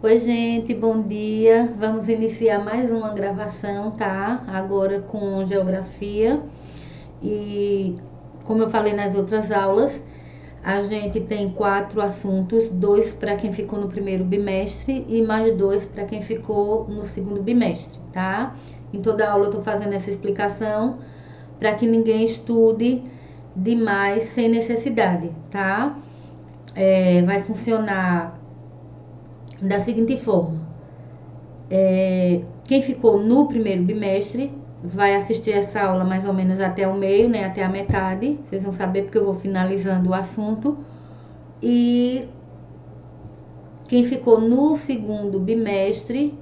Oi, gente, bom dia. Vamos iniciar mais uma gravação, tá? Agora com geografia. E como eu falei nas outras aulas, a gente tem 4 assuntos, dois para quem ficou no primeiro bimestre e mais dois para quem ficou no segundo bimestre, tá? Em toda aula eu tô fazendo essa explicação para que ninguém estude demais sem necessidade, tá? Vai funcionar da seguinte forma. Quem ficou no primeiro bimestre vai assistir essa aula mais ou menos até o meio, né? Até a metade. Vocês vão saber porque eu vou finalizando o assunto. E quem ficou no segundo bimestre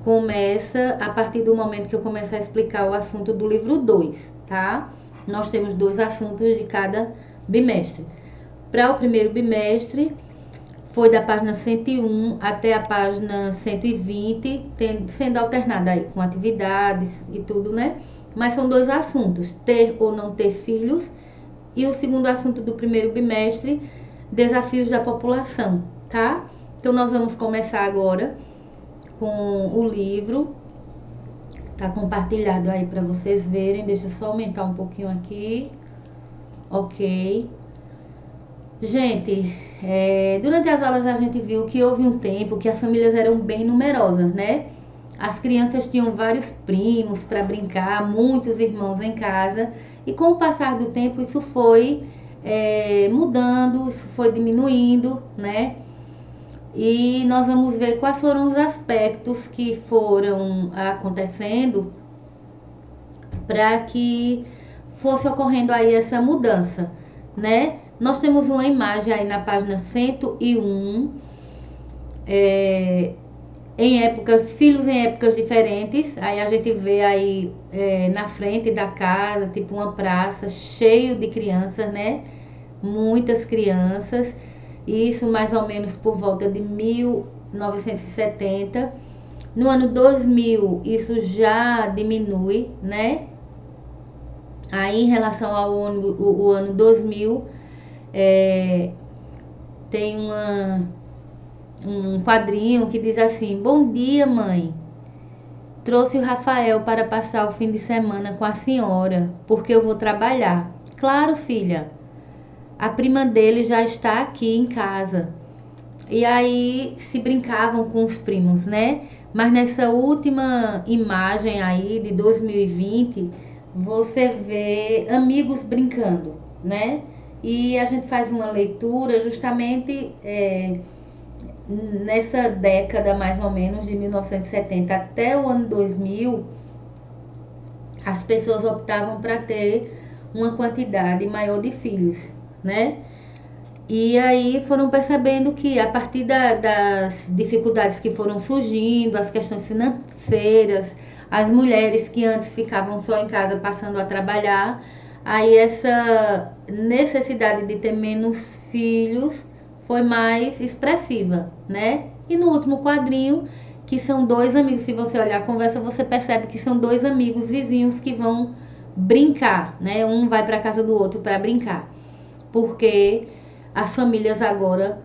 começa a partir do momento que eu começar a explicar o assunto do livro 2, tá? Nós temos 2 assuntos de cada bimestre. Para o primeiro bimestre, foi da página 101 até a página 120, sendo alternada aí com atividades e tudo, né? Mas são 2 assuntos, ter ou não ter filhos, e o segundo assunto do primeiro bimestre, desafios da população, tá? Então nós vamos começar agora com o livro, tá compartilhado aí para vocês verem, deixa eu só aumentar um pouquinho aqui, ok. Gente, durante as aulas a gente viu que houve um tempo que as famílias eram bem numerosas, né? As crianças tinham vários primos para brincar, muitos irmãos em casa, e com o passar do tempo isso foi mudando, isso foi diminuindo, né? E nós vamos ver quais foram os aspectos que foram acontecendo para que fosse ocorrendo aí essa mudança, né? Nós temos uma imagem aí na página 101, filhos em épocas diferentes. Aí a gente vê aí na frente da casa, tipo uma praça cheio de crianças, né? Muitas crianças. Isso mais ou menos por volta de 1970. No ano 2000 isso já diminui, né? Aí em relação ao ano 2000, tem um quadrinho que diz assim: Bom dia, mãe. Trouxe o Rafael para passar o fim de semana com a senhora, porque eu vou trabalhar. Claro, filha. A prima dele já está aqui em casa. E aí se brincavam com os primos, né? Mas nessa última imagem aí de 2020, você vê amigos brincando, né? E a gente faz uma leitura justamente nessa década mais ou menos de 1970 até o ano 2000, as pessoas optavam para ter uma quantidade maior de filhos, né? E aí foram percebendo que a partir das dificuldades que foram surgindo, as questões financeiras, as mulheres que antes ficavam só em casa passando a trabalhar, aí essa necessidade de ter menos filhos foi mais expressiva, né? E no último quadrinho, que são 2 amigos, se você olhar a conversa, você percebe que são 2 amigos vizinhos que vão brincar, né? Um vai para casa do outro para brincar, porque as famílias agora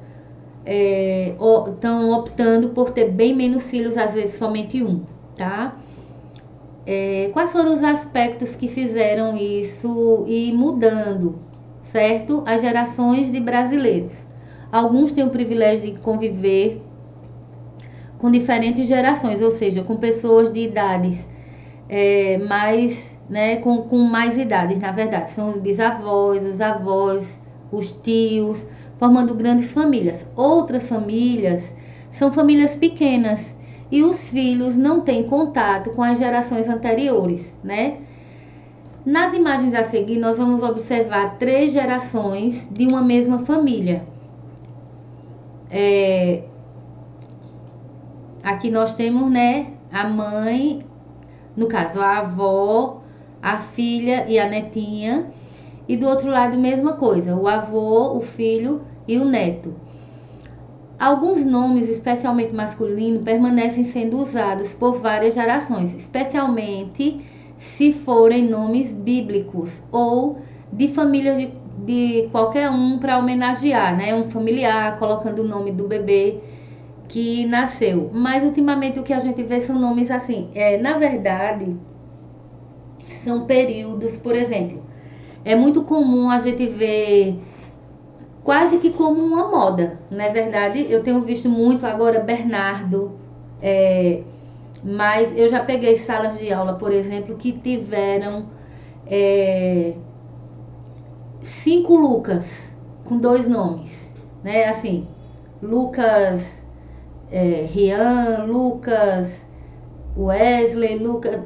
estão optando por ter bem menos filhos, às vezes somente um, tá? Quais foram os aspectos que fizeram isso ir mudando, certo? As gerações de brasileiros. Alguns têm o privilégio de conviver com diferentes gerações, ou seja, com pessoas de idades mais, né, com mais idades, na verdade. São os bisavós, os avós, os tios, formando grandes famílias. Outras famílias são famílias pequenas e os filhos não têm contato com as gerações anteriores, né? Nas imagens a seguir, nós vamos observar 3 gerações de uma mesma família. Aqui nós temos, né, a mãe, no caso a avó, a filha e a netinha. E do outro lado, mesma coisa, o avô, o filho e o neto. Alguns nomes, especialmente masculinos, permanecem sendo usados por várias gerações, especialmente se forem nomes bíblicos ou de famílias de qualquer um para homenagear, né? Um familiar, colocando o nome do bebê que nasceu. Mas ultimamente o que a gente vê são nomes assim. Na verdade, são períodos, por exemplo, é muito comum a gente ver quase que como uma moda, não é verdade? Eu tenho visto muito agora Bernardo, é, mas eu já peguei salas de aula, por exemplo, que tiveram é, 5 Lucas com 2 nomes, né? Assim, Lucas Rian, Lucas Wesley, Lucas.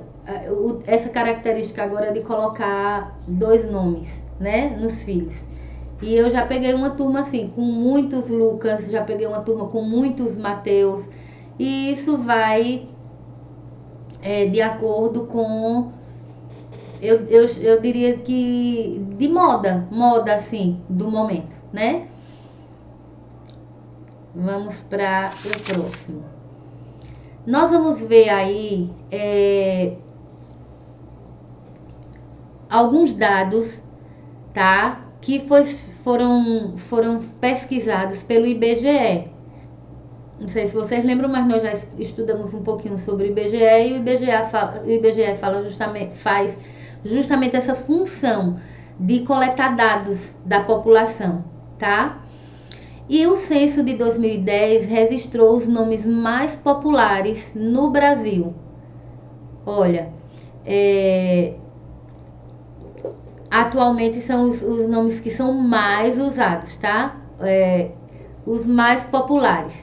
Essa característica agora de colocar 2 nomes, né, nos filhos. E eu já peguei uma turma assim, com muitos Lucas, já peguei uma turma com muitos Mateus. E isso vai de acordo com, eu diria que de moda assim, do momento, né? Vamos para o próximo. Nós vamos ver aí alguns dados, tá? Que foram pesquisados pelo IBGE. Não sei se vocês lembram, mas nós já estudamos um pouquinho sobre o IBGE e o IBGE faz justamente essa função de coletar dados da população, tá? E o censo de 2010 registrou os nomes mais populares no Brasil. Olha, atualmente são os nomes que são mais usados, tá? Os mais populares.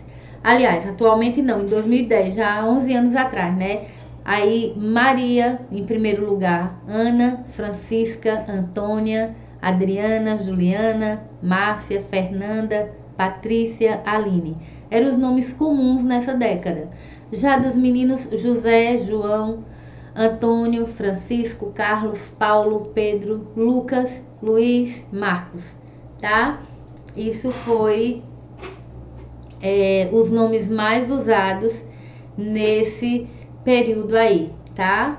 Aliás, atualmente não, em 2010, já há 11 anos atrás, né? Aí, Maria, em primeiro lugar, Ana, Francisca, Antônia, Adriana, Juliana, Márcia, Fernanda, Patrícia, Aline. Eram os nomes comuns nessa década. Já dos meninos, José, João, Antônio, Francisco, Carlos, Paulo, Pedro, Lucas, Luiz, Marcos, tá? Isso foi os nomes mais usados nesse período aí, tá?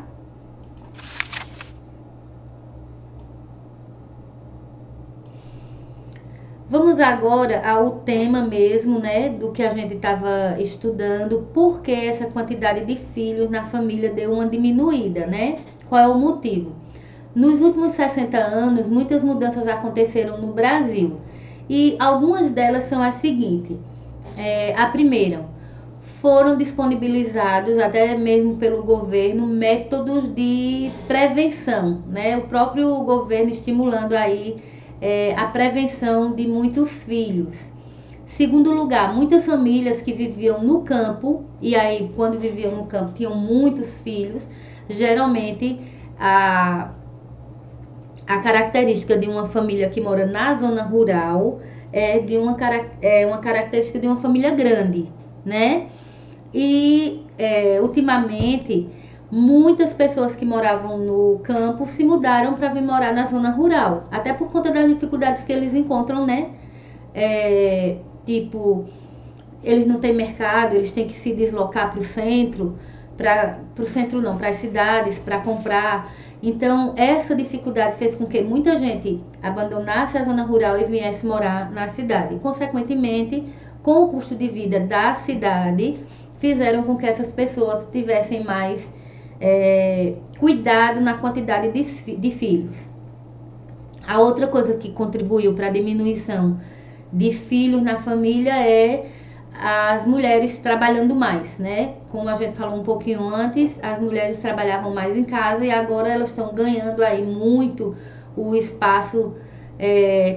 Vamos agora ao tema mesmo, né, do que a gente estava estudando, por que essa quantidade de filhos na família deu uma diminuída, né? Qual é o motivo? Nos últimos 60 anos, muitas mudanças aconteceram no Brasil e algumas delas são as seguintes. A primeira, foram disponibilizados até mesmo pelo governo métodos de prevenção, né? O próprio governo estimulando aí a prevenção de muitos filhos. Segundo lugar, muitas famílias que viviam no campo, e aí quando viviam no campo tinham muitos filhos, geralmente a característica de uma família que mora na zona rural é uma característica de uma família grande, né? E ultimamente muitas pessoas que moravam no campo se mudaram para vir morar na zona rural, até por conta das dificuldades que eles encontram, né? Tipo, eles não têm mercado, eles têm que se deslocar para o centro, para o centro não, para as cidades, para comprar. Então, essa dificuldade fez com que muita gente abandonasse a zona rural e viesse morar na cidade. E, consequentemente, com o custo de vida da cidade, fizeram com que essas pessoas tivessem mais cuidado na quantidade de filhos. A outra coisa que contribuiu para a diminuição de filhos na família é as mulheres trabalhando mais, né? Como a gente falou um pouquinho antes, as mulheres trabalhavam mais em casa e agora elas estão ganhando aí muito o espaço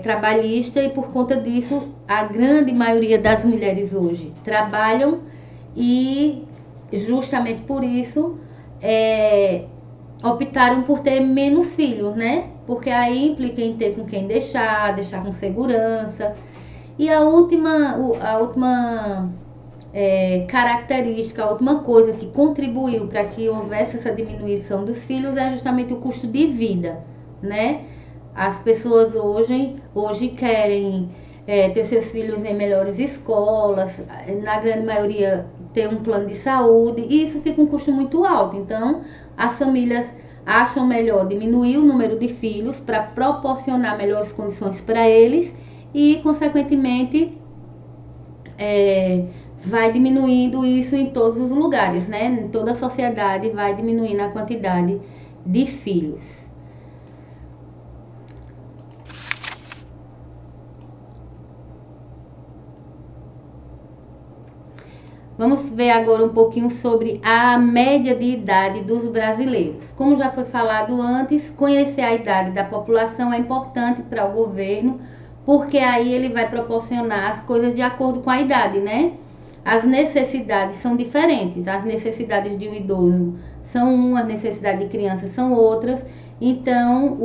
trabalhista, e por conta disso a grande maioria das mulheres hoje trabalham e justamente por isso optaram por ter menos filhos, né? Porque aí implica em ter com quem deixar com segurança. E a última característica, a última coisa que contribuiu para que houvesse essa diminuição dos filhos é justamente o custo de vida, né? As pessoas hoje querem ter seus filhos em melhores escolas, na grande maioria ter um plano de saúde, e isso fica um custo muito alto. Então, as famílias acham melhor diminuir o número de filhos para proporcionar melhores condições para eles e, consequentemente, vai diminuindo isso em todos os lugares, né? Em toda a sociedade vai diminuindo a quantidade de filhos. Vamos ver agora um pouquinho sobre a média de idade dos brasileiros. Como já foi falado antes, conhecer a idade da população é importante para o governo, porque aí ele vai proporcionar as coisas de acordo com a idade, né? As necessidades são diferentes. As necessidades de um idoso são uma, as necessidades de criança são outras. Então,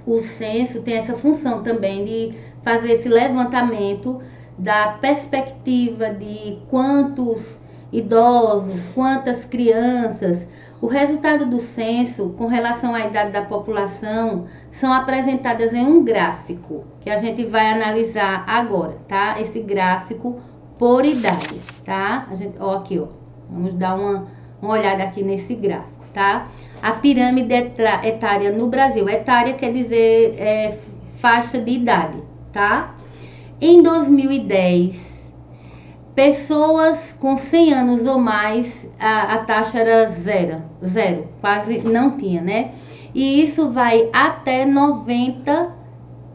o censo tem essa função também de fazer esse levantamento da perspectiva de quantos idosos, quantas crianças. O resultado do censo com relação à idade da população são apresentadas em um gráfico que a gente vai analisar agora, tá? Esse gráfico por idade, tá? A gente, ó, aqui, ó. Vamos dar uma olhada aqui nesse gráfico, tá? A pirâmide etária no Brasil. Etária quer dizer faixa de idade, tá? Em 2010, pessoas com 100 anos ou mais, a taxa era zero, quase não tinha, né? E isso vai até 90,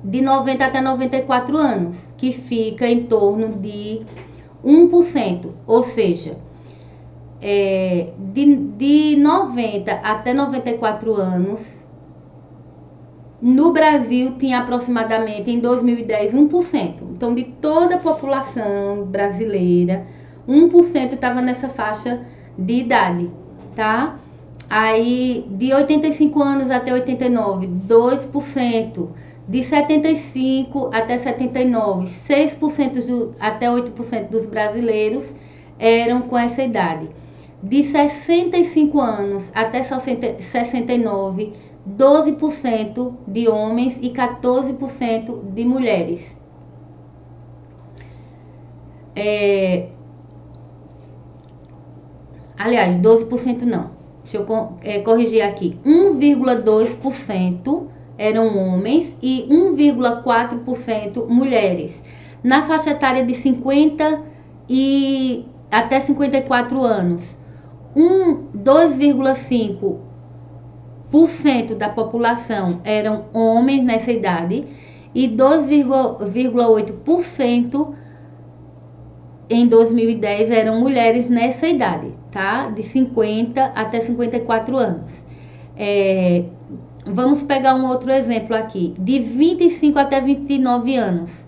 de 90 até 94 anos, que fica em torno de 1%, ou seja, de 90 até 94 anos, no Brasil tinha aproximadamente em 2010 1%. Então, de toda a população brasileira, 1% estava nessa faixa de idade, tá? Aí, de 85 anos até 89, 2%. De 75 até 79, 6% até 8% dos brasileiros eram com essa idade. De 65 anos até 69, 12% de homens e 14% de mulheres. Aliás, 12% não. Deixa eu corrigir aqui. 1,2% eram homens e 1,4% mulheres. Na faixa etária de 50 e até 54 anos, 2,5% da população eram homens nessa idade e 2,8% em 2010 eram mulheres nessa idade, tá? De 50 até 54 anos. Vamos pegar um outro exemplo aqui. De 25 até 29 anos.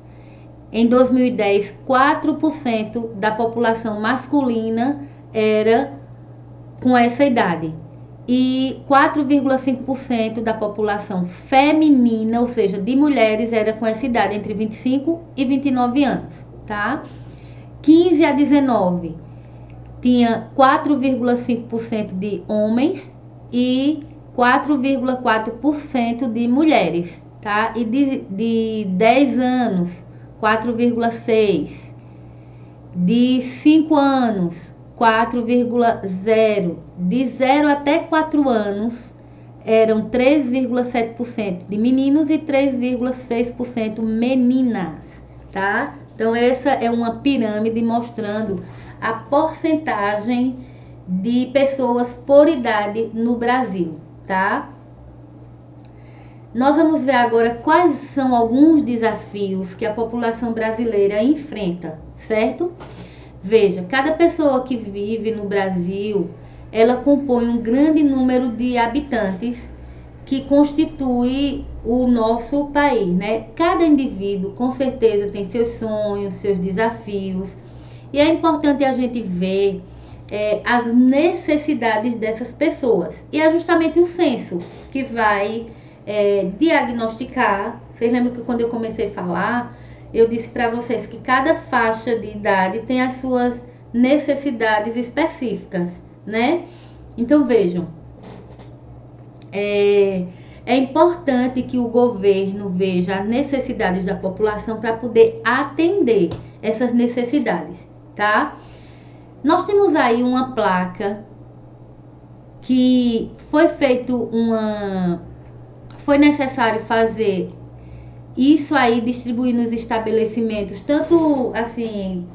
Em 2010, 4% da população masculina era com essa idade. E 4,5% da população feminina, ou seja, de mulheres, era com essa idade, entre 25 e 29 anos, tá? 15 a 19 tinha 4,5% de homens e 4,4% de mulheres, tá? E de 10 anos, 4,6%. De 5 anos, 4,0%. De 0 até 4 anos, eram 3,7% de meninos e 3,6% meninas, tá? Então, essa é uma pirâmide mostrando a porcentagem de pessoas por idade no Brasil, tá? Nós vamos ver agora quais são alguns desafios que a população brasileira enfrenta, certo? Veja, cada pessoa que vive no Brasil, ela compõe um grande número de habitantes que constitui o nosso país, né? Cada indivíduo, com certeza, tem seus sonhos, seus desafios. E é importante a gente ver as necessidades dessas pessoas. E é justamente o censo que vai diagnosticar. Vocês lembram que quando eu comecei a falar, eu disse para vocês que cada faixa de idade tem as suas necessidades específicas, né? Então vejam, é importante que o governo veja as necessidades da população para poder atender essas necessidades, tá? Nós temos aí uma placa que foi necessário fazer isso aí, distribuir nos estabelecimentos, tanto assim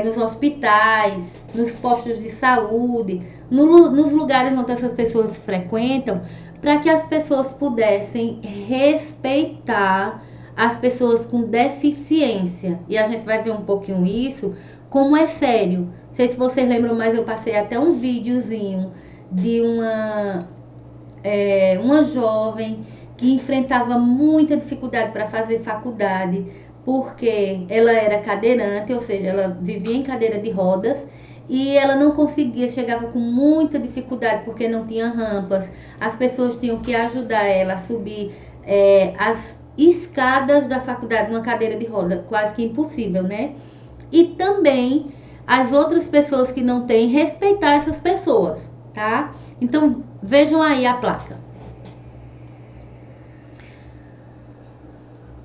nos hospitais, nos postos de saúde, nos lugares onde essas pessoas frequentam, para que as pessoas pudessem respeitar as pessoas com deficiência. E a gente vai ver um pouquinho isso, como é sério. Não sei se vocês lembram, mas eu passei até um videozinho de uma jovem que enfrentava muita dificuldade para fazer faculdade, porque ela era cadeirante, ou seja, ela vivia em cadeira de rodas, e ela não conseguia, chegava com muita dificuldade porque não tinha rampas. As pessoas tinham que ajudar ela a subir as escadas da faculdade numa cadeira de roda, quase que impossível, né? E também as outras pessoas que não têm, respeitar essas pessoas, tá? Então vejam aí a placa.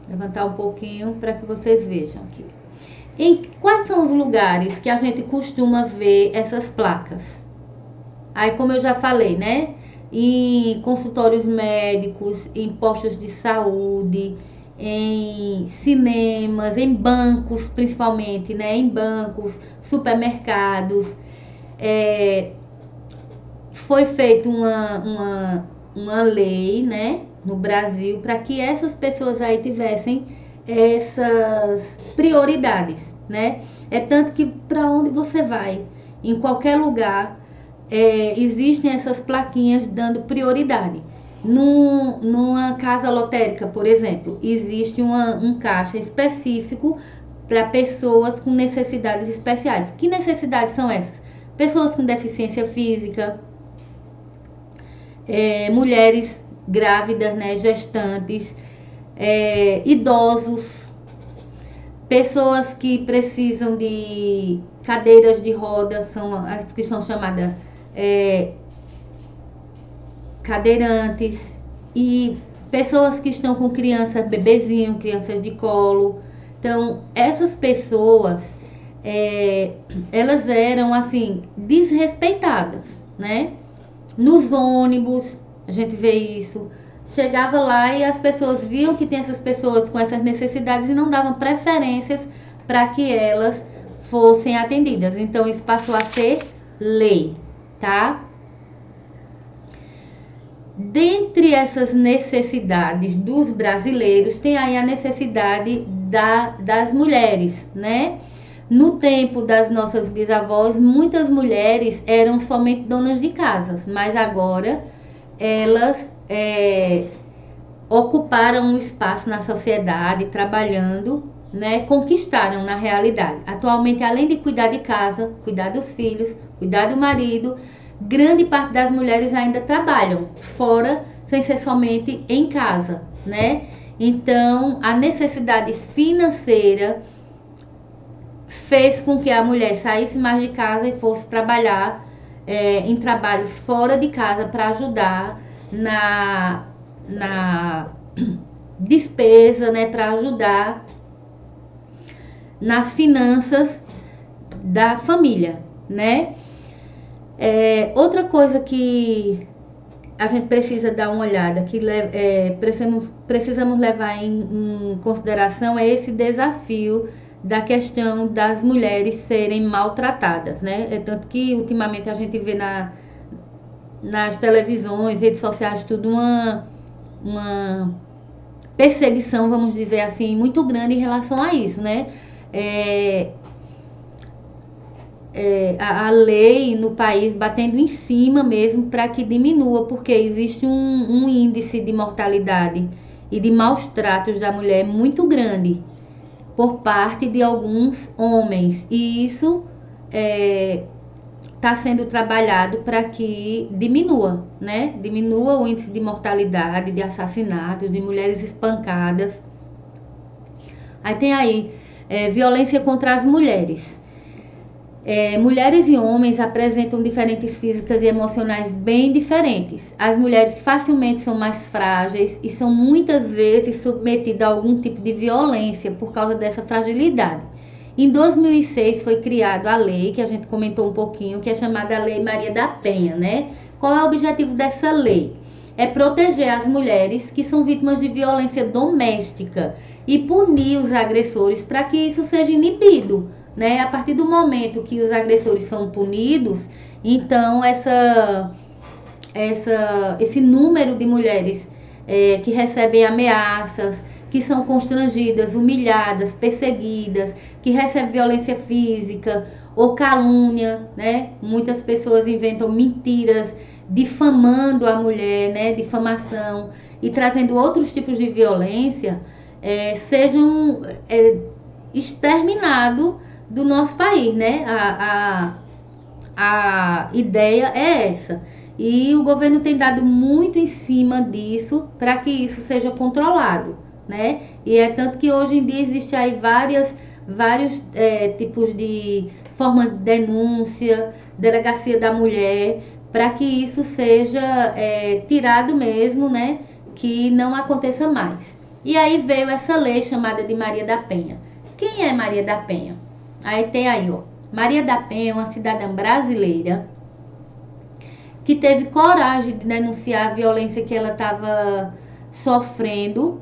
Levantar um pouquinho para que vocês vejam aqui. Em quais são os lugares que a gente costuma ver essas placas? Aí, como eu já falei, né? Em consultórios médicos, em postos de saúde, em cinemas, em bancos, principalmente, né? Em bancos, supermercados. Foi feita uma lei, né? No Brasil, para que essas pessoas aí tivessem essas prioridades, né? É tanto que para onde você vai, em qualquer lugar, existem essas plaquinhas dando prioridade. Numa casa lotérica, por exemplo, existe um caixa específico para pessoas com necessidades especiais. Que necessidades são essas? Pessoas com deficiência física, mulheres grávidas, né, gestantes, idosos, pessoas que precisam de cadeiras de rodas, são as que são chamadas cadeirantes, e pessoas que estão com crianças, bebezinho, crianças de colo. Então, essas pessoas, elas eram, assim, desrespeitadas, né? Nos ônibus, a gente vê isso. Chegava lá e as pessoas viam que tem essas pessoas com essas necessidades e não davam preferências para que elas fossem atendidas. Então, isso passou a ser lei, tá? Dentre essas necessidades dos brasileiros, tem aí a necessidade das mulheres, né? No tempo das nossas bisavós, muitas mulheres eram somente donas de casas, mas agora elas ocuparam um espaço na sociedade, trabalhando, né? Conquistaram na realidade. Atualmente, além de cuidar de casa, cuidar dos filhos, cuidar do marido, grande parte das mulheres ainda trabalham fora, sem ser somente em casa, né? Então, a necessidade financeira fez com que a mulher saísse mais de casa e fosse trabalhar em trabalhos fora de casa para ajudar na despesa, né? Para ajudar nas finanças da família, né? Outra coisa que a gente precisa dar uma olhada, que precisamos levar em consideração, é esse desafio da questão das mulheres serem maltratadas, né? É tanto que ultimamente a gente vê nas televisões, redes sociais, tudo uma perseguição, vamos dizer assim, muito grande em relação a isso, né? A lei no país batendo em cima mesmo para que diminua, porque existe um índice de mortalidade e de maus tratos da mulher muito grande por parte de alguns homens, e isso está sendo trabalhado para que diminua, né? Diminua o índice de mortalidade, de assassinatos, de mulheres espancadas. Aí tem violência contra as mulheres. Mulheres e homens apresentam diferentes físicas e emocionais bem diferentes. As mulheres facilmente são mais frágeis e são muitas vezes submetidas a algum tipo de violência por causa dessa fragilidade. Em 2006 foi criada a lei, que a gente comentou um pouquinho, que é chamada Lei Maria da Penha, né? Qual é o objetivo dessa lei? É proteger as mulheres que são vítimas de violência doméstica e punir os agressores para que isso seja inibido, né? A partir do momento que os agressores são punidos, então esse número de mulheres que recebem ameaças, que são constrangidas, humilhadas, perseguidas, que recebem violência física ou calúnia, né? Muitas pessoas inventam mentiras, difamando a mulher, né? Difamação e trazendo outros tipos de violência, sejam exterminados do nosso país, né? A ideia é essa. E o governo tem dado muito em cima disso para que isso seja controlado, né? E é tanto que hoje em dia existe aí vários tipos de forma de denúncia, delegacia da mulher, para que isso seja tirado mesmo, né? Que não aconteça mais. E aí veio essa lei chamada de Maria da Penha. Quem é Maria da Penha? Aí tem aí, ó. Maria da Penha é uma cidadã brasileira que teve coragem de denunciar a violência que ela estava sofrendo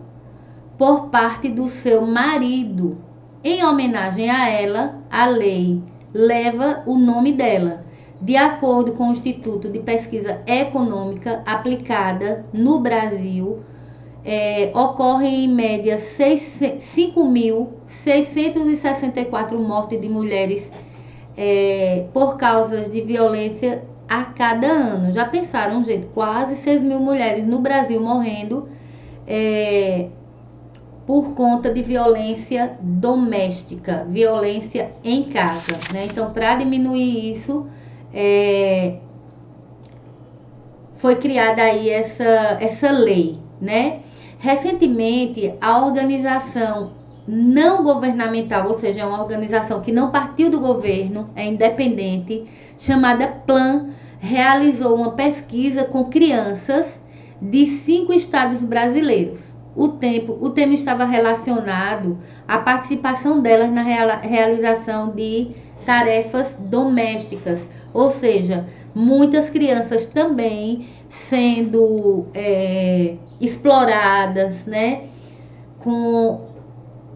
por parte do seu marido. Em homenagem a ela, a lei leva o nome dela. De acordo com o Instituto de Pesquisa Econômica Aplicada no Brasil, ocorrem em média 5.664 mortes de mulheres por causas de violência a cada ano. Já pensaram, gente? Quase 6.000 mulheres no Brasil morrendo por conta de violência doméstica, violência em casa, né? Então, para diminuir isso, foi criada aí essa lei, né? Recentemente, a organização não governamental, ou seja, é uma organização que não partiu do governo, é independente, chamada Plan, realizou uma pesquisa com crianças de 5 estados brasileiros. O tema estava relacionado à participação delas na realização de tarefas domésticas, ou seja, muitas crianças também sendo exploradas, né, com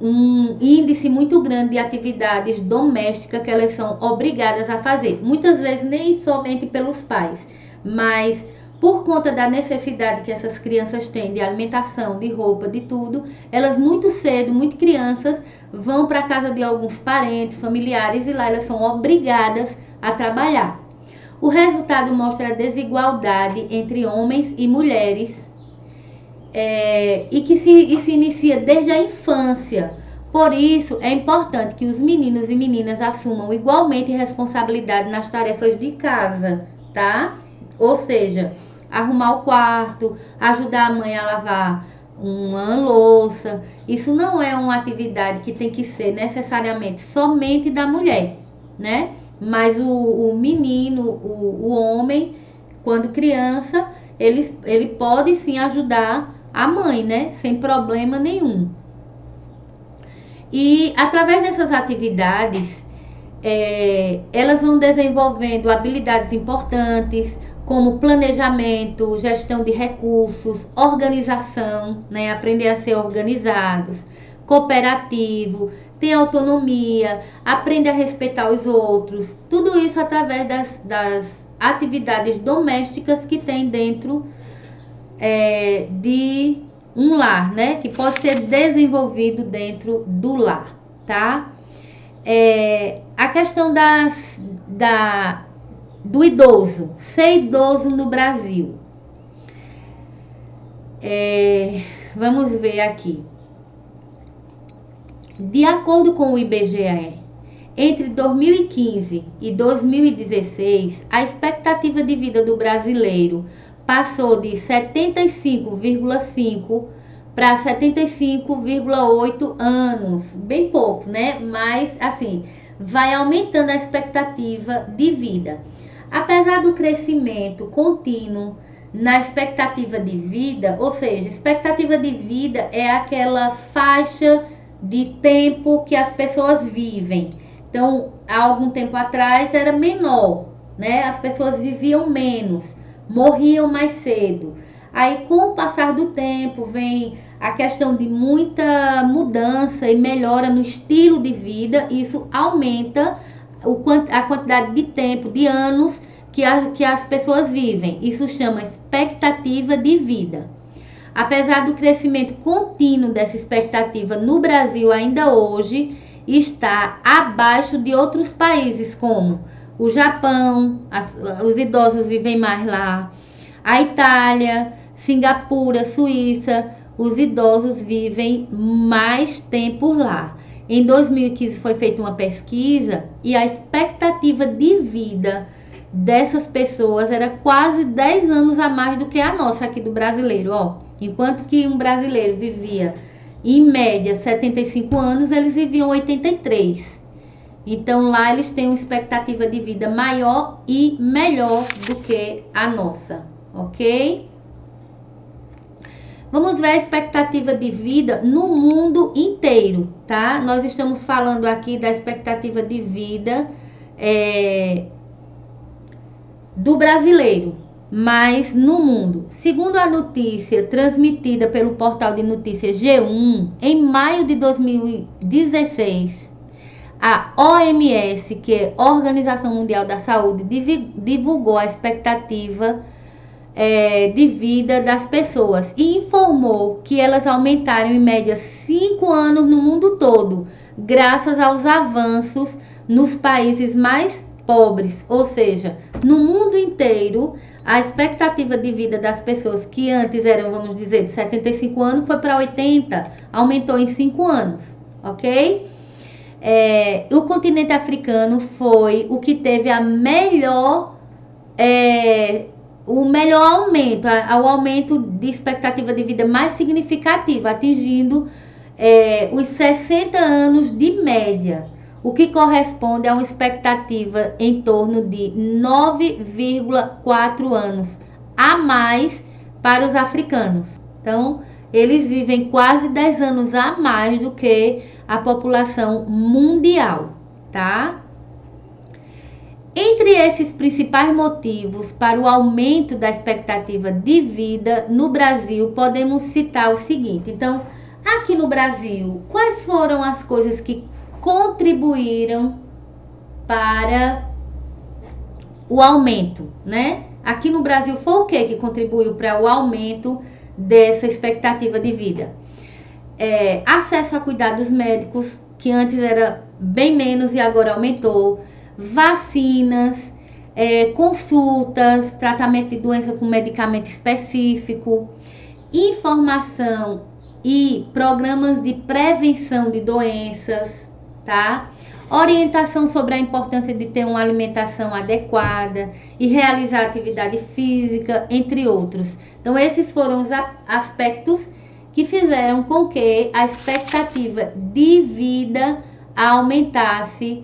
um índice muito grande de atividades domésticas que elas são obrigadas a fazer. Muitas vezes nem somente pelos pais, mas por conta da necessidade que essas crianças têm de alimentação, de roupa, de tudo, elas muito cedo, muito crianças, vão para a casa de alguns parentes, familiares, e lá elas são obrigadas a trabalhar. O resultado mostra a desigualdade entre homens e mulheres, e que se inicia desde a infância. Por isso, é importante que os meninos e meninas assumam igualmente responsabilidade nas tarefas de casa, tá? Ou seja, arrumar o quarto, ajudar a mãe a lavar uma louça. Isso não é uma atividade que tem que ser necessariamente somente da mulher, né? Mas o menino, o homem, quando criança, ele pode sim ajudar a mãe, né? Sem problema nenhum. E através dessas atividades, elas vão desenvolvendo habilidades importantes, como planejamento, gestão de recursos, organização, né? Aprender a ser organizados, cooperativo, ter autonomia, aprender a respeitar os outros. Tudo isso através das atividades domésticas que tem dentro de um lar, né? Que pode ser desenvolvido dentro do lar, tá? A questão do idoso, ser idoso no Brasil. Vamos ver aqui. De acordo com o IBGE, entre 2015 e 2016, a expectativa de vida do brasileiro passou de 75,5 para 75,8 anos. Bem pouco, né? Mas, assim, vai aumentando a expectativa de vida. Apesar do crescimento contínuo na expectativa de vida, ou seja, expectativa de vida é aquela faixa de tempo que as pessoas vivem. Então, há algum tempo atrás era menor, né? As pessoas viviam menos, morriam mais cedo. Aí, com o passar do tempo, vem a questão de muita mudança e melhora no estilo de vida, isso aumenta a quantidade de tempo, de anos que as pessoas vivem. Isso chama expectativa de vida. Apesar do crescimento contínuo dessa expectativa no Brasil ainda hoje, está abaixo de outros países como o Japão, os idosos vivem mais lá, a Itália, Singapura, Suíça, os idosos vivem mais tempo lá. Em 2015 foi feita uma pesquisa e a expectativa de vida dessas pessoas era quase 10 anos a mais do que a nossa aqui do brasileiro, ó. Enquanto que um brasileiro vivia em média 75 anos, eles viviam 83. Então lá eles têm uma expectativa de vida maior e melhor do que a nossa, ok? Vamos ver a expectativa de vida no mundo inteiro, tá? Nós estamos falando aqui da expectativa de vida do brasileiro, mas no mundo. Segundo a notícia transmitida pelo portal de notícias G1, em maio de 2016, a OMS, que é Organização Mundial da Saúde, divulgou a expectativa de vida das pessoas e informou que elas aumentaram em média 5 anos no mundo todo, graças aos avanços nos países mais pobres, ou seja, no mundo inteiro, a expectativa de vida das pessoas que antes eram, vamos dizer, de 75 anos, foi para 80, aumentou em 5 anos, ok? O continente africano foi o que teve a melhor, o melhor aumento, o aumento de expectativa de vida mais significativo, atingindo os 60 anos de média, o que corresponde a uma expectativa em torno de 9,4 anos a mais para os africanos. Então, eles vivem quase 10 anos a mais do que a população mundial, tá? Entre esses principais motivos para o aumento da expectativa de vida no Brasil, podemos citar o seguinte. Então, aqui no Brasil, quais foram as coisas que contribuíram para o aumento, né? Aqui no Brasil foi o que contribuiu para o aumento dessa expectativa de vida? Acesso a cuidados médicos, que antes era bem menos e agora aumentou, vacinas, consultas, tratamento de doença com medicamento específico, informação e programas de prevenção de doenças, tá? Orientação sobre a importância de ter uma alimentação adequada e realizar atividade física, entre outros. Então, esses foram os aspectos que fizeram com que a expectativa de vida aumentasse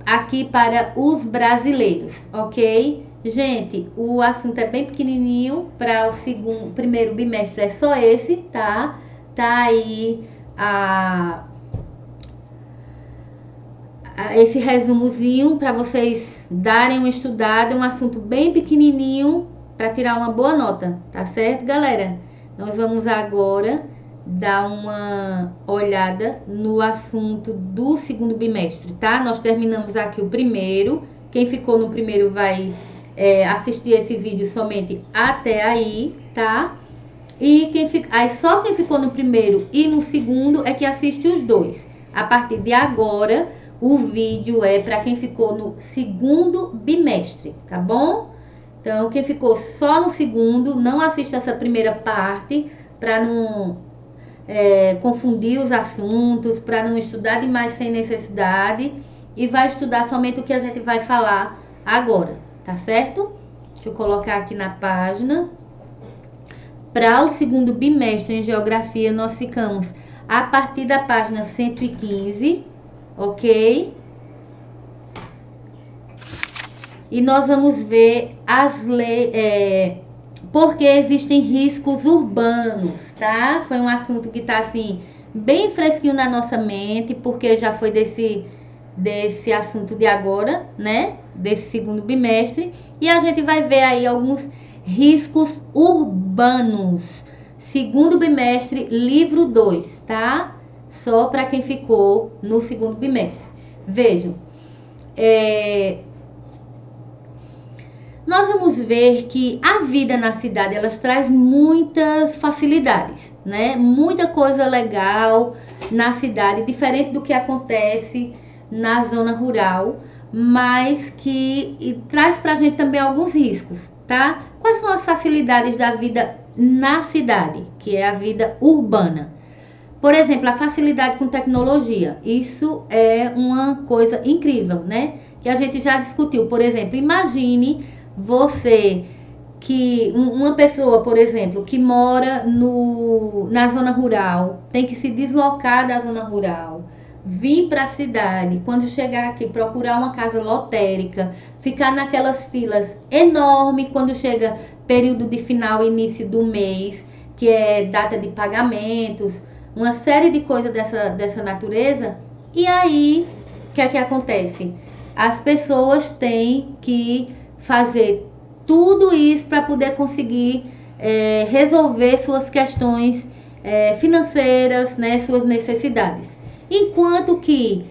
aqui para os brasileiros, ok? Gente, o assunto é bem pequenininho, para o primeiro bimestre é só esse, tá? Tá aí esse resumozinho para vocês darem uma estudada, um assunto bem pequenininho para tirar uma boa nota, tá certo, galera? Nós vamos agora dar uma olhada no assunto do segundo bimestre, tá? Nós terminamos aqui o primeiro. Quem ficou no primeiro vai assistir esse vídeo somente até aí, tá? E só quem ficou no primeiro e no segundo é que assiste os dois. A partir de agora, o vídeo é para quem ficou no segundo bimestre, tá bom? Então, quem ficou só no segundo, não assista essa primeira parte para não confundir os assuntos, para não estudar demais sem necessidade, e vai estudar somente o que a gente vai falar agora, tá certo? Deixa eu colocar aqui na página. Para o segundo bimestre em geografia, nós ficamos a partir da página 115, ok? E nós vamos ver as leis, porque existem riscos urbanos, tá? Foi um assunto que tá assim, bem fresquinho na nossa mente, porque já foi desse assunto de agora, né? Desse segundo bimestre. E a gente vai ver aí alguns riscos urbanos. segundo bimestre, livro 2, tá? Só para quem ficou no segundo bimestre. Vejam, nós vamos ver que a vida na cidade, elas traz muitas facilidades, né? Muita coisa legal na cidade, diferente do que acontece na zona rural, mas que traz pra gente também alguns riscos, tá? Quais são as facilidades da vida na cidade, que é a vida urbana? Por exemplo, a facilidade com tecnologia. Isso é uma coisa incrível, né? Que a gente já discutiu. Por exemplo, imagine você uma pessoa, por exemplo, que mora na zona rural, tem que se deslocar da zona rural, vir para a cidade, quando chegar aqui, procurar uma casa lotérica, ficar naquelas filas enormes quando chega período de final e início do mês, que é data de pagamentos, uma série de coisas dessa natureza. E aí, o que é que acontece? As pessoas têm que fazer tudo isso para poder conseguir resolver suas questões financeiras, né, suas necessidades. Enquanto que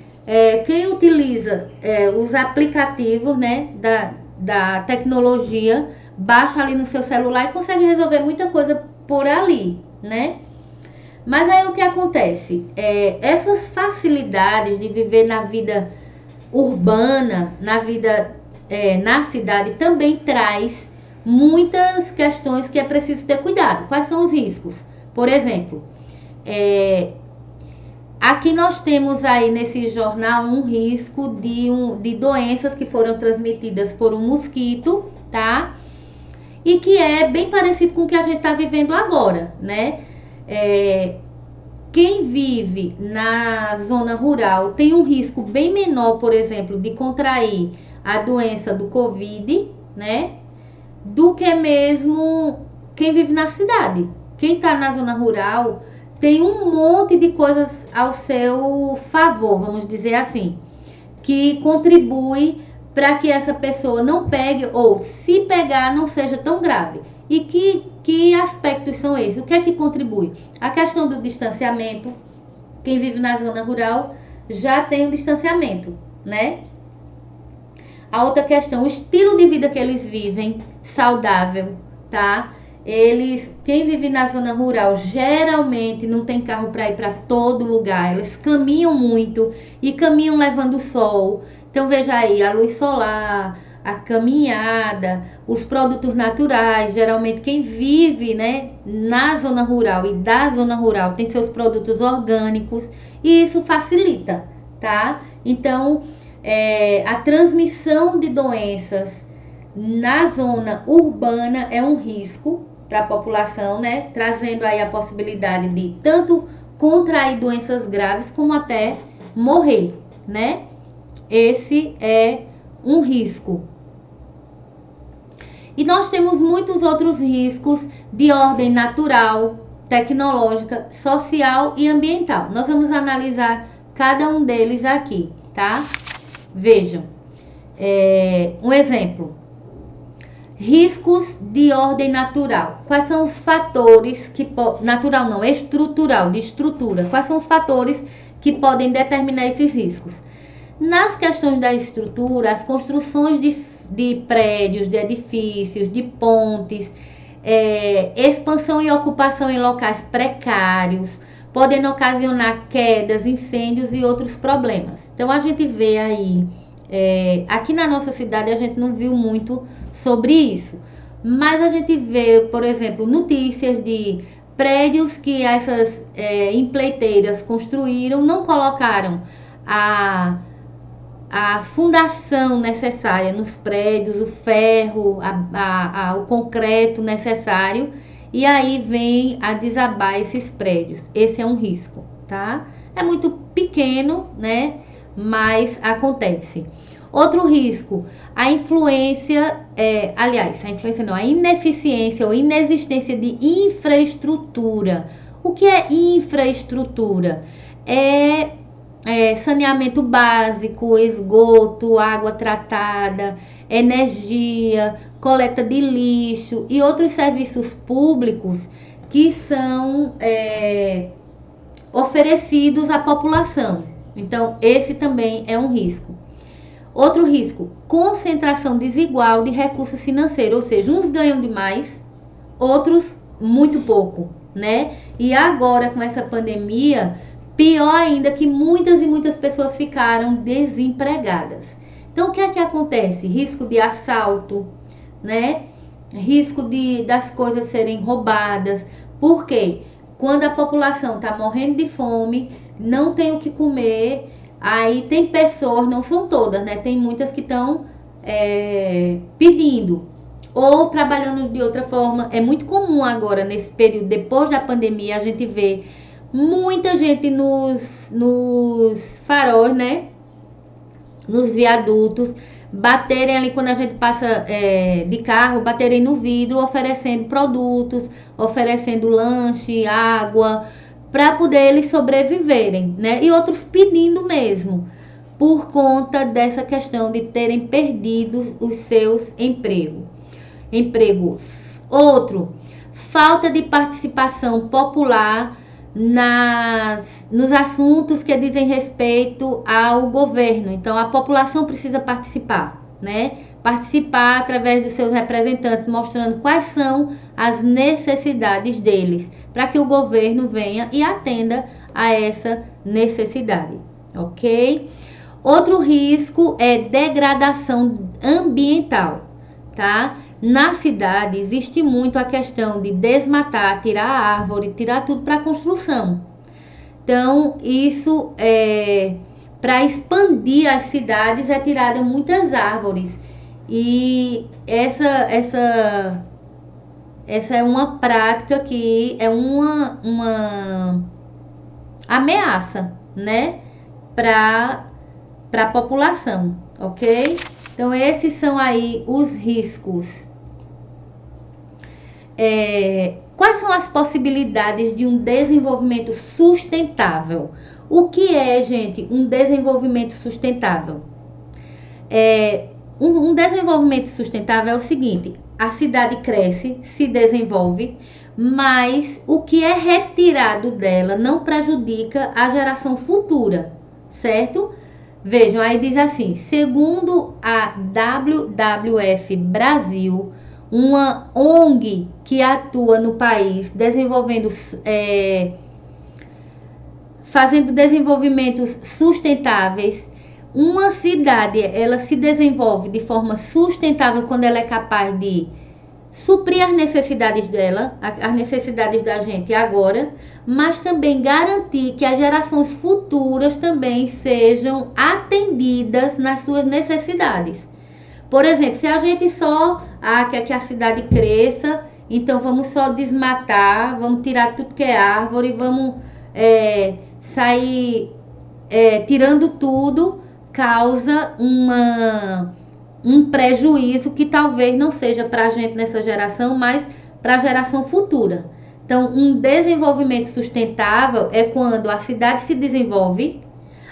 quem utiliza os aplicativos, né, da tecnologia, baixa ali no seu celular e consegue resolver muita coisa por ali, né? Mas aí o que acontece? Essas facilidades de viver na vida urbana, na vida na cidade, também traz muitas questões que é preciso ter cuidado. Quais são os riscos? Por exemplo, aqui nós temos aí nesse jornal um risco de doenças que foram transmitidas por um mosquito, tá? E que é bem parecido com o que a gente está vivendo agora, né? Quem vive na zona rural tem um risco bem menor, por exemplo, de contrair a doença do Covid, né? Do que mesmo quem vive na cidade. Quem está na zona rural tem um monte de coisas ao seu favor, vamos dizer assim, que contribui para que essa pessoa não pegue, ou se pegar, não seja tão grave. E que aspectos são esses? O que é que contribui? A questão do distanciamento. Quem vive na zona rural já tem um distanciamento, né? A outra questão, o estilo de vida que eles vivem, saudável, tá? Quem vive na zona rural geralmente não tem carro para ir para todo lugar. Eles caminham muito e caminham levando sol. Então veja aí, a luz solar, a caminhada, os produtos naturais. Geralmente quem vive, né, na zona rural e da zona rural tem seus produtos orgânicos e isso facilita, tá? Então a transmissão de doenças na zona urbana é um risco para a população, né? Trazendo aí a possibilidade de tanto contrair doenças graves como até morrer, né? Esse é um risco. E nós temos muitos outros riscos de ordem natural, tecnológica, social e ambiental. Nós vamos analisar cada um deles aqui, tá? Vejam, um exemplo. Riscos de ordem natural. Quais são os fatores que natural não, estrutural, de estrutura. Quais são os fatores que podem determinar esses riscos? Nas questões da estrutura, as construções de prédios, de edifícios, de pontes, expansão e ocupação em locais precários, podem ocasionar quedas, incêndios e outros problemas. Então a gente vê aí, aqui na nossa cidade a gente não viu muito sobre isso, mas a gente vê, por exemplo, notícias de prédios que essas empreiteiras construíram, não colocaram a fundação necessária nos prédios, o ferro, o concreto necessário, e aí vem a desabar esses prédios. Esse é um risco, tá? É muito pequeno, né? Mas acontece. Outro risco, a influência, a ineficiência ou inexistência de infraestrutura. O que é infraestrutura? Saneamento básico, esgoto, água tratada, energia, coleta de lixo e outros serviços públicos que são oferecidos à população. Então, esse também é um risco. Outro risco, concentração desigual de recursos financeiros, ou seja, uns ganham demais, outros muito pouco, né? E agora, com essa pandemia, pior ainda que muitas e muitas pessoas ficaram desempregadas. Então, o que é que acontece? Risco de assalto, né? Risco das coisas serem roubadas. Por quê? Quando a população está morrendo de fome, não tem o que comer, aí tem pessoas, não são todas, né? Tem muitas que estão pedindo ou trabalhando de outra forma. É muito comum agora, nesse período, depois da pandemia, a gente vê muita gente nos faróis, né? Nos viadutos, baterem ali quando a gente passa de carro, baterem no vidro, oferecendo produtos, oferecendo lanche, água, para poder eles sobreviverem, né? E outros pedindo mesmo, por conta dessa questão de terem perdido os seus empregos. Outro, falta de participação popular nos assuntos que dizem respeito ao governo. Então, a população precisa participar, né? Participar através dos seus representantes, mostrando quais são as necessidades deles, para que o governo venha e atenda a essa necessidade, ok? Outro risco é degradação ambiental, tá? Na cidade existe muito a questão de desmatar, tirar a árvore, tirar tudo para construção. Então, isso para expandir as cidades é tirada muitas árvores. E essa é uma prática que é uma ameaça, né, para a população, ok? Então, esses são aí os riscos. Quais são as possibilidades de um desenvolvimento sustentável? O que é, gente, um desenvolvimento sustentável? Um desenvolvimento sustentável é o seguinte: a cidade cresce, se desenvolve, mas o que é retirado dela não prejudica a geração futura, certo? Vejam, aí diz assim, segundo a WWF Brasil, uma ONG que atua no país desenvolvendo, fazendo desenvolvimentos sustentáveis. Uma cidade, ela se desenvolve de forma sustentável quando ela é capaz de suprir as necessidades dela, as necessidades da gente agora, mas também garantir que as gerações futuras também sejam atendidas nas suas necessidades. Por exemplo, se a gente só quer que a cidade cresça, então vamos só desmatar, vamos tirar tudo que é árvore, vamos sair tirando tudo, causa um prejuízo que talvez não seja para a gente nessa geração, mas para a geração futura. Então, um desenvolvimento sustentável é quando a cidade se desenvolve,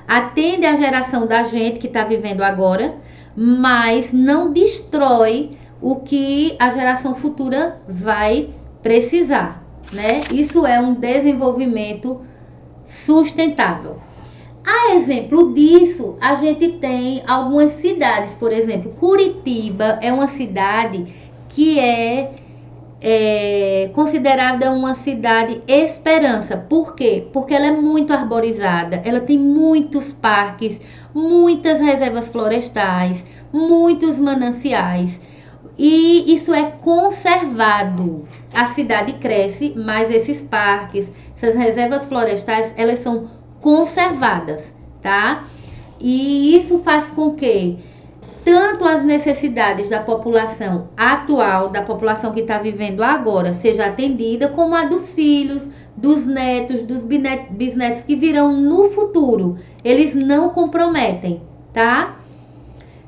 atende à geração da gente que está vivendo agora, mas não destrói o que a geração futura vai precisar, né? Isso é um desenvolvimento sustentável. A exemplo disso, a gente tem algumas cidades, por exemplo, Curitiba é uma cidade que é considerada uma cidade esperança. Por quê? Porque ela é muito arborizada, ela tem muitos parques, muitas reservas florestais, muitos mananciais. E isso é conservado. A cidade cresce, mas esses parques, essas reservas florestais, elas são conservadas, tá? E isso faz com que tanto as necessidades da população atual, da população que está vivendo agora, seja atendida, como a dos filhos, dos netos, dos bisnetos que virão no futuro. Eles não comprometem, tá?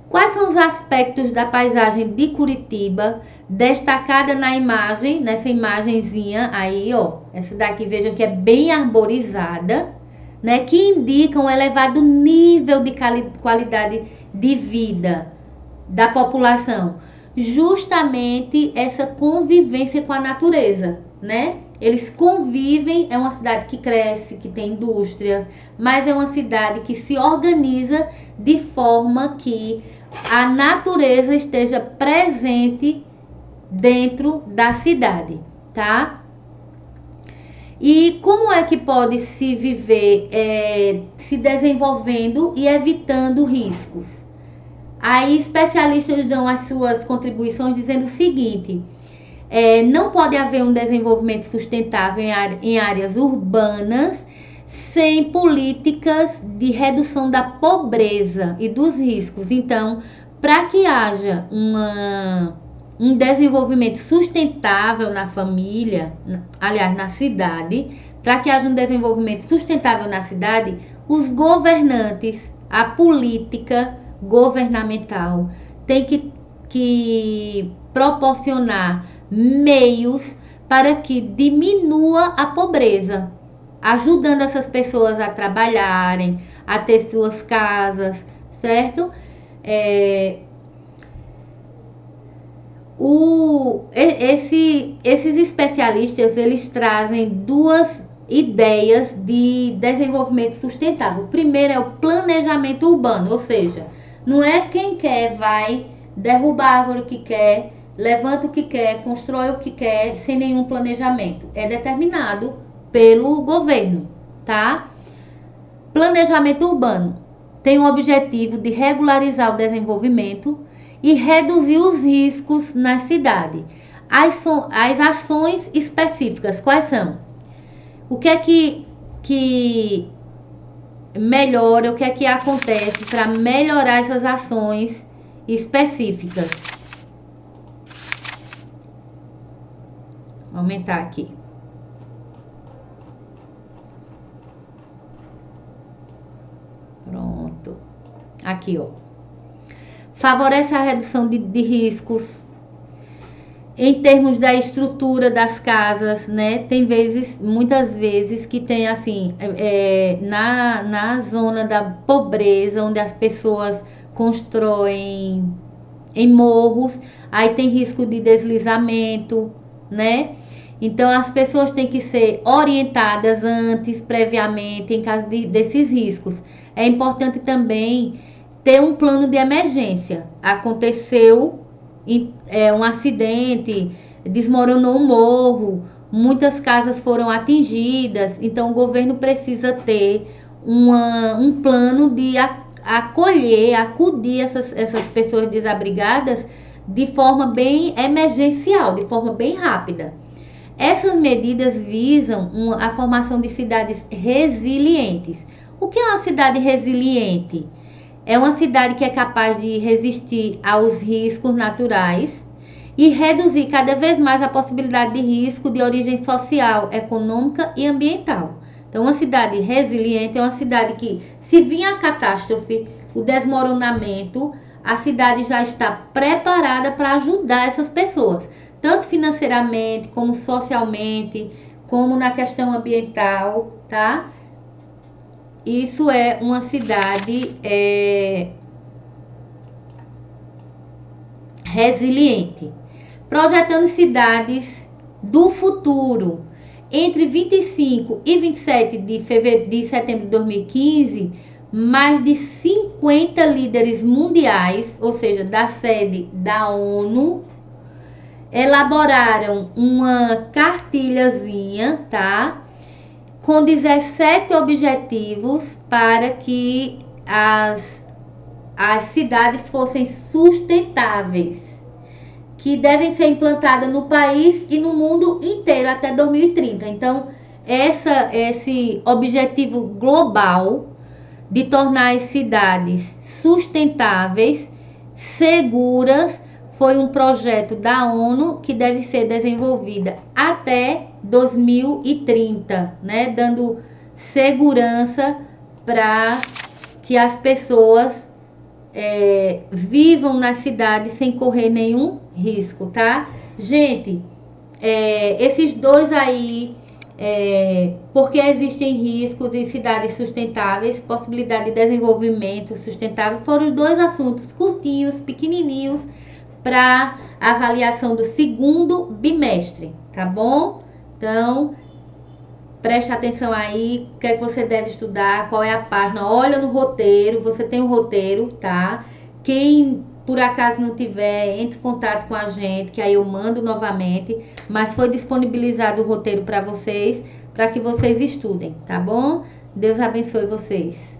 Quais são os aspectos da paisagem de Curitiba, destacada na imagem, nessa imagenzinha aí, ó. Essa daqui, vejam que é bem arborizada, né, que indicam um elevado nível de qualidade de vida da população. Justamente essa convivência com a natureza, né? eles convivem, é uma cidade que cresce, que tem indústrias, mas é uma cidade que se organiza de forma que a natureza esteja presente dentro da cidade, tá? E como é que pode se viver se desenvolvendo e evitando riscos? Aí especialistas dão as suas contribuições dizendo o seguinte: não pode haver um desenvolvimento sustentável em áreas urbanas sem políticas de redução da pobreza e dos riscos. Então, para que haja um desenvolvimento sustentável na família, aliás, na cidade, para que haja um desenvolvimento sustentável na cidade, os governantes, a política governamental tem que proporcionar meios para que diminua a pobreza, ajudando essas pessoas a trabalharem, a ter suas casas, certo? Esses especialistas, eles trazem duas ideias de desenvolvimento sustentável. O primeiro é o planejamento urbano, ou seja, não é quem quer vai derrubar a árvore que quer, levanta o que quer, constrói o que quer, sem nenhum planejamento. É determinado pelo governo, tá? Planejamento urbano tem o objetivo de regularizar o desenvolvimento e reduzir os riscos na cidade. As ações específicas, quais são? O que é que melhora, o que é que acontece para melhorar essas ações específicas? Vou aumentar aqui. Pronto. Aqui, ó. Favorece a redução de riscos em termos da estrutura das casas, né? Tem muitas vezes que tem assim, na zona da pobreza, onde as pessoas constroem em morros, aí tem risco de deslizamento, né? Então as pessoas têm que ser orientadas antes, previamente, em caso desses riscos. É importante também ter um plano de emergência. Aconteceu um acidente, desmoronou um morro, muitas casas foram atingidas, então o governo precisa ter um plano de acudir essas pessoas desabrigadas de forma bem emergencial, de forma bem rápida. Essas medidas visam a formação de cidades resilientes. O que é uma cidade resiliente? É uma cidade que é capaz de resistir aos riscos naturais e reduzir cada vez mais a possibilidade de risco de origem social, econômica e ambiental. Então, uma cidade resiliente é uma cidade que, se vir a catástrofe, o desmoronamento, a cidade já está preparada para ajudar essas pessoas, tanto financeiramente, como socialmente, como na questão ambiental, tá? Isso é uma cidade resiliente. Projetando cidades do futuro. Entre 25 e 27 de setembro de 2015, mais de 50 líderes mundiais, ou seja, da sede da ONU, elaboraram uma cartilhazinha, tá? Com 17 objetivos para que as cidades fossem sustentáveis, que devem ser implantadas no país e no mundo inteiro até 2030. Então, esse objetivo global de tornar as cidades sustentáveis, seguras, foi um projeto da ONU que deve ser desenvolvida até 2030, né? Dando segurança para que as pessoas vivam na cidade sem correr nenhum risco, tá? Gente, esses dois aí, porque existem riscos em cidades sustentáveis, possibilidade de desenvolvimento sustentável, foram os dois assuntos curtinhos, pequenininhos, para avaliação do segundo bimestre, tá bom? Então, preste atenção aí, o que é que você deve estudar, qual é a página. Olha no roteiro, você tem um roteiro, tá? Quem por acaso não tiver, entre em contato com a gente, que aí eu mando novamente. Mas foi disponibilizado o roteiro para vocês que vocês estudem, tá bom? Deus abençoe vocês.